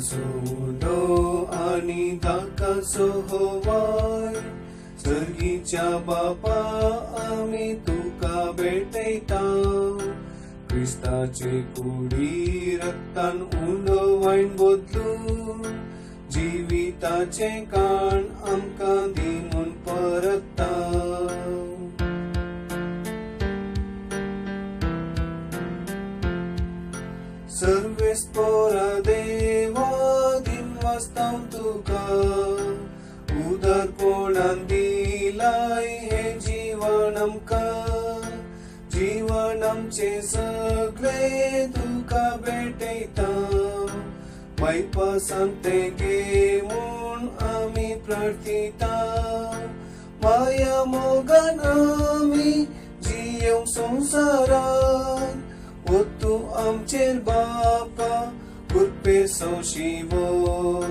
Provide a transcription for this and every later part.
सोडो आणि धाकाचो होवाय सर्गीच्या बापा आम्ही तुका भेटयता क्रिस्ताचे कुडी रक्तान उंडो वाईन बदलून जिविताचे काण आमकां दिमून परतता सर्वेस्पोरा देवा दिनवास्ताव तुका उदारपणान दिलाय हे जीवन आमकां जीवन आमचे सगळे तुका भेटयता वायपासान तेगे म्हूण आमी प्रार्थिता माया मोगान आमी जियोंक संवसारान ओ तूं आमचेर बापा कृपेचो शिवोर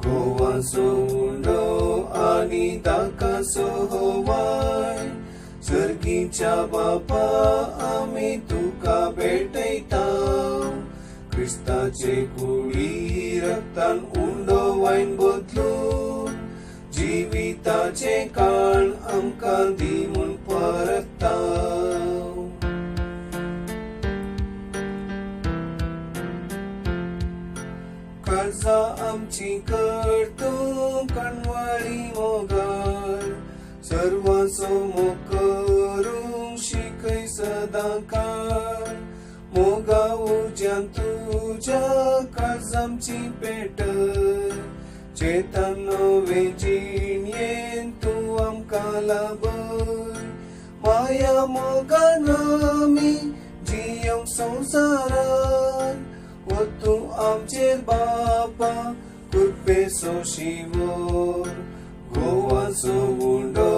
घोवाचो उंडो आनी धाकाचो होवाय सर्गीच्या बापा आमी तुका भेटयता क्रिस्ताचे कुडी रक्तान उंडो वाईन बदलून जिविताचे काण आमकां दिमून परतता कर्जा आमची करतूं कणवाळी मोगाळ सर्वांचो मोग करूंक शिकय सदां काळ मोगा उज्यान तुज्या कर्जांची पेटय चेतन नवे जिणयेन तूं आमकां लाभय माया मोगान आमी जियोंक संवसारान ओ तूं आमचेर बापा कृपेचो शिवोर घोवाचो उंडो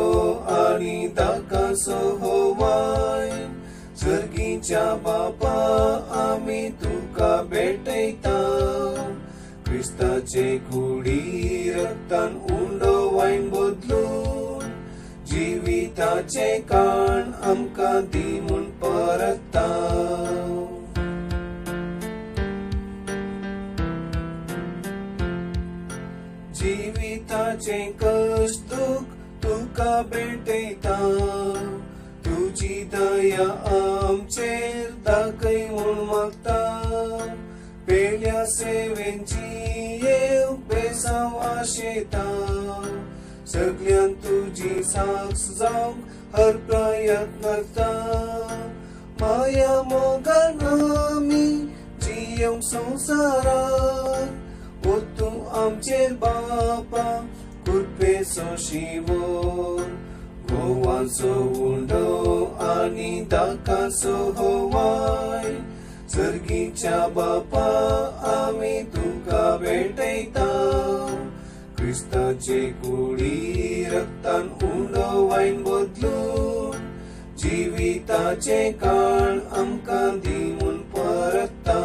आनी धाकाचो होवाय सर्गीच्या बापा आमी तुका भेटयता क्रिस्ताचे कुडी रक्तान उंडो वाईन बदलून जिविताचे काण आमकां दिमून परतता जिविताचे कश्ट दुख तुका भेटयता तुजी दया आमचेर दाखय म्हूण मागता पेल्या सेवेन जियेव बेसांव आशेता सगळ्यान तुजी साक्ष जावंक हर प्रयत्न करता माया मोगान आमी जियोंक संवसारान ओ तूं आमचेर बापा कृपेचो शिवोर घोवाचो उंडो आनी धाकाचो होवाय सर्गीच्या बापा आमी तुका भेटयता क्रिस्ताचे कुडी रक्तान उंडो वाईन बदलून जिविताचे काण आमकां दिमून परतता